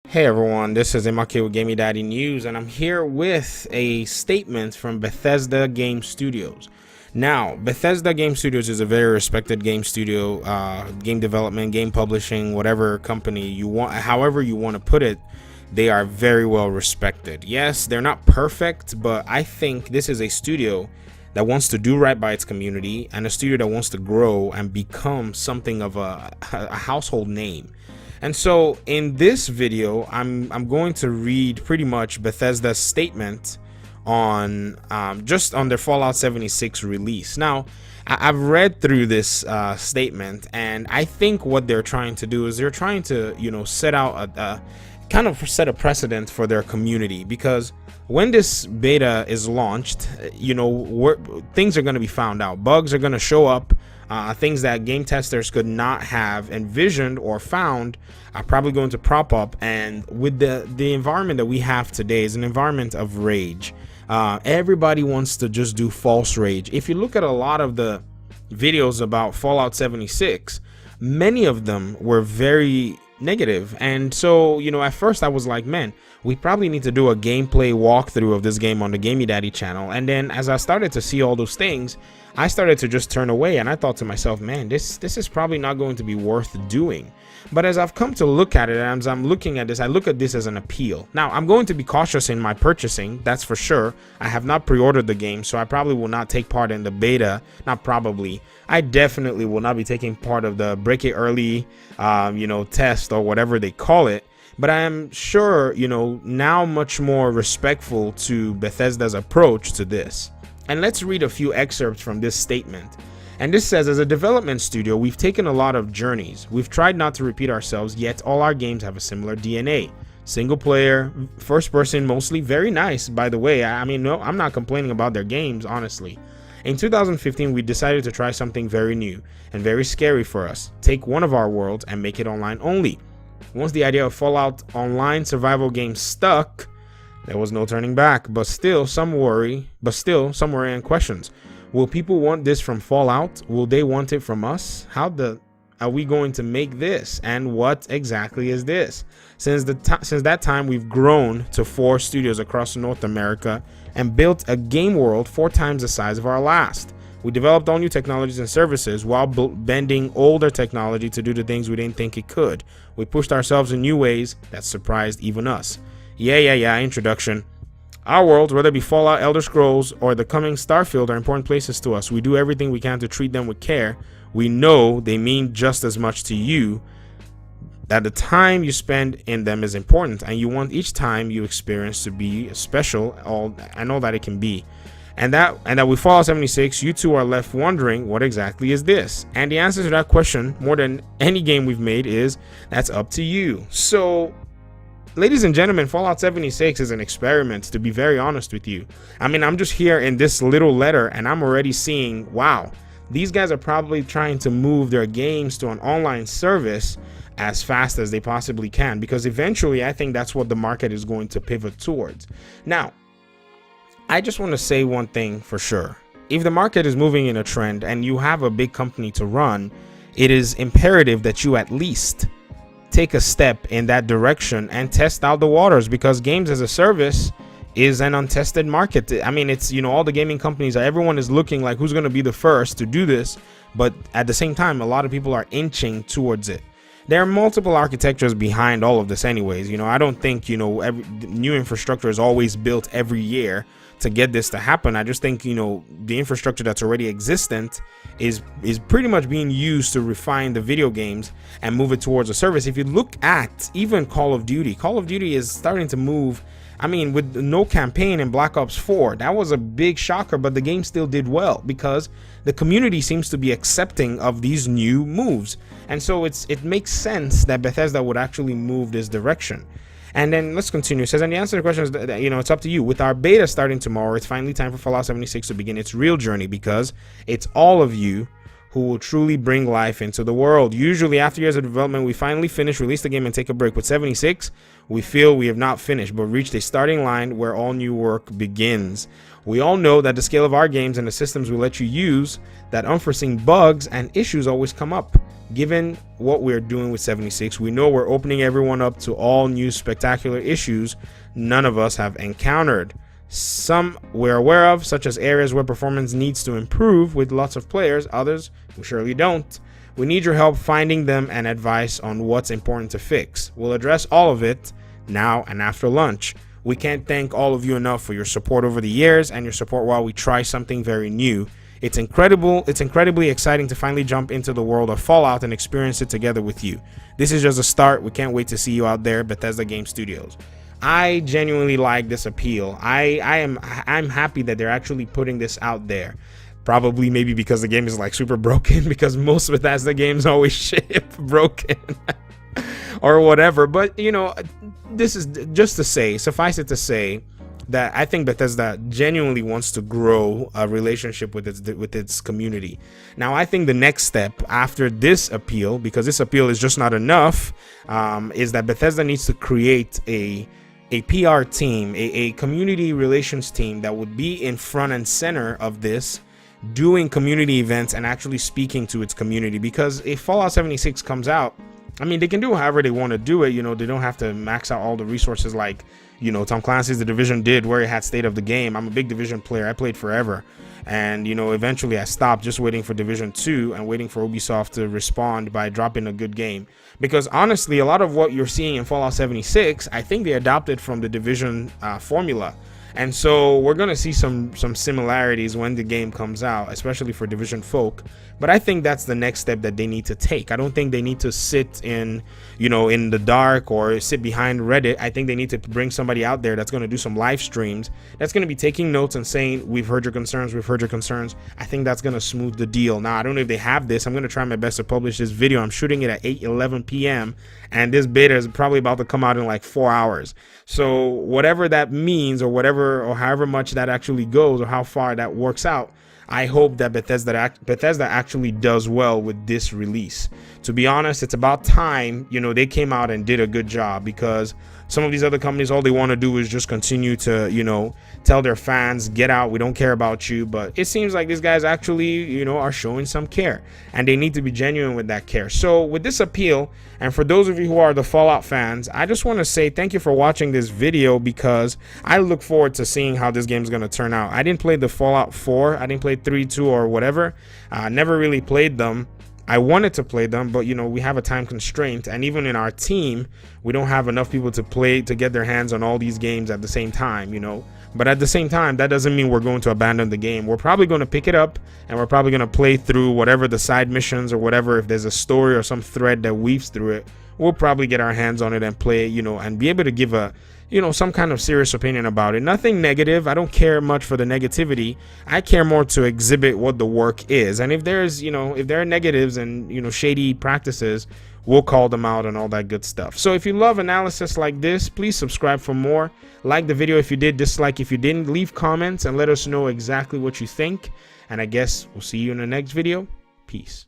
Hey everyone, this is MRK with Gaming Daddy News, and I'm here with a statement from Bethesda Game Studios. Now, Bethesda Game Studios is a very respected game studio, game development, game publishing, whatever company you want, however you want to put it. They are very well respected. Yes, they're not perfect, but I think this is a studio that wants to do right by its community and a studio that wants to grow and become something of a household name. And so in this video, I'm going to read pretty much Bethesda's statement on just on their Fallout 76 release. Now, I've read through this statement, and I think what they're trying to do is they're trying to, set out a kind of set a precedent for their community, because when this beta is launched, things are going to be found out. Bugs are going to show up. Things that game testers could not have envisioned or found are probably going to prop up. And with the environment that we have today is an environment of rage. Everybody wants to just do false rage. If you look at a lot of the videos about Fallout 76, many of them were very negative. And so, at first I was like, man, we probably need to do a gameplay walkthrough of this game on the Gamey Daddy channel. And then as I started to see all those things, I started to just turn away, and I thought to myself, man, this is probably not going to be worth doing. But as I've come to look at it, and as I'm looking at this, I look at this as an appeal. Now, I'm going to be cautious in my purchasing, that's for sure. I have not pre-ordered the game, so I probably will not take part in the beta. Not probably. I definitely will not be taking part of the break it early, test or whatever they call it. But I am sure, now much more respectful to Bethesda's approach to this. And let's read a few excerpts from this statement. And this says, as a development studio, we've taken a lot of journeys. We've tried not to repeat ourselves, yet all our games have a similar DNA. Single player, first person, mostly very nice, by the way. No, I'm not complaining about their games, honestly. In 2015, we decided to try something very new and very scary for us. Take one of our worlds and make it online only. Once the idea of Fallout Online survival game stuck, there was no turning back, but still some worry and questions. Will people want this from Fallout? Will they want it from us? How are we going to make this? And what exactly is this? Since that time, we've grown to 4 studios across North America and built a game world 4 times the size of our last. We developed all new technologies and services while bending older technology to do the things we didn't think it could. We pushed ourselves in new ways that surprised even us. Yeah, introduction. Our worlds, whether it be Fallout, Elder Scrolls, or the coming Starfield, are important places to us. We do everything we can to treat them with care. We know they mean just as much to you, that the time you spend in them is important, and you want each time you experience to be special, and all that it can be. And that with Fallout 76, you two are left wondering, what exactly is this? And the answer to that question, more than any game we've made, is that's up to you. So, ladies and gentlemen, Fallout 76 is an experiment, to be very honest with you. I'm just here in this little letter, and I'm already seeing, wow, these guys are probably trying to move their games to an online service as fast as they possibly can, because eventually I think that's what the market is going to pivot towards. Now, I just want to say one thing for sure. If the market is moving in a trend and you have a big company to run, it is imperative that you at least take a step in that direction and test out the waters, because games as a service is an untested market. It's, all the gaming companies, everyone is looking like who's going to be the first to do this, but at the same time, a lot of people are inching towards it. There are multiple architectures behind all of this anyways. I don't think, every new infrastructure is always built every year to get this to happen. I just think, the infrastructure that's already existent is pretty much being used to refine the video games and move it towards a service. If you look at even Call of Duty is starting to move. With no campaign in Black Ops 4, that was a big shocker, but the game still did well because the community seems to be accepting of these new moves. And so it makes sense that Bethesda would actually move this direction. And then let's continue. It says, and the answer to the question is that, it's up to you. With our beta starting tomorrow, it's finally time for Fallout 76 to begin its real journey, because it's all of you who will truly bring life into the world. Usually after years of development, we finally finish, release the game, and take a break. With 76, we feel we have not finished, but reached a starting line where all new work begins. We all know that the scale of our games and the systems we let you use, that unforeseen bugs and issues always come up. Given what we're doing with 76, we know we're opening everyone up to all new spectacular issues none of us have encountered. Some we're aware of, such as areas where performance needs to improve with lots of players. Others we surely don't. We need your help finding them and advice on what's important to fix. We'll address all of it now and after lunch. We can't thank all of you enough for your support over the years and your support while we try something very new. It's incredibly exciting to finally jump into the world of Fallout and experience it together with you. This is just a start. We can't wait to see you out there, Bethesda Game Studios. I genuinely like this appeal. I'm happy that they're actually putting this out there. Probably maybe because the game is like super broken, because most Bethesda games always ship broken or whatever. But you know, this is just to say, suffice it to say, that I think Bethesda genuinely wants to grow a relationship with its community. Now, I think the next step after this appeal, because this appeal is just not enough, is that Bethesda needs to create a PR team, a community relations team that would be in front and center of this, doing community events and actually speaking to its community. Because if Fallout 76 comes out, I mean, they can do however they want to do it. You know, they don't have to max out all the resources like, you know, Tom Clancy's The Division did, where it had State of the Game. I'm a big Division player. I played forever. And, you know, eventually I stopped just waiting for Division 2 and waiting for Ubisoft to respond by dropping a good game. Because honestly, a lot of what you're seeing in Fallout 76, I think they adopted from the Division formula. And so we're going to see some similarities when the game comes out, especially for Division folk. But I think that's the next step that they need to take. I don't think they need to sit in, you know, in the dark or sit behind Reddit. I think they need to bring somebody out there that's going to do some live streams, that's going to be taking notes and saying, we've heard your concerns, we've heard your concerns. I think that's going to smooth the deal. Now, I don't know if they have this. I'm going to try my best to publish this video. I'm shooting it at 8:11 p.m. and this beta is probably about to come out in like 4 hours. So whatever that means, or whatever, or however much that actually goes, or how far that works out, I hope that Bethesda actually does well with this release. To be honest, it's about time, you know, they came out and did a good job, because some of these other companies, all they want to do is just continue to, you know, tell their fans, get out, we don't care about you. But it seems like these guys actually, you know, are showing some care, and they need to be genuine with that care. So with this appeal, and for those of you who are the Fallout fans, I just want to say thank you for watching this video, because I look forward to seeing how this game is going to turn out. I didn't play the Fallout 4, I didn't play 3, 2, or whatever. Never really played them. I wanted to play them, but you know, we have a time constraint, and even in our team, we don't have enough people to play, to get their hands on all these games at the same time, you know. But at the same time, that doesn't mean we're going to abandon the game. We're probably going to pick it up, and we're probably going to play through whatever the side missions or whatever. If there's a story or some thread that weaves through it, we'll probably get our hands on it and play, you know, and be able to give a, you know, some kind of serious opinion about it. Nothing negative. I don't care much for the negativity. I care more to exhibit what the work is. And if there's, you know, if there are negatives and, you know, shady practices, we'll call them out and all that good stuff. So if you love analysis like this, please subscribe for more. Like the video if you did, dislike if you didn't. Leave comments and let us know exactly what you think. And I guess we'll see you in the next video. Peace.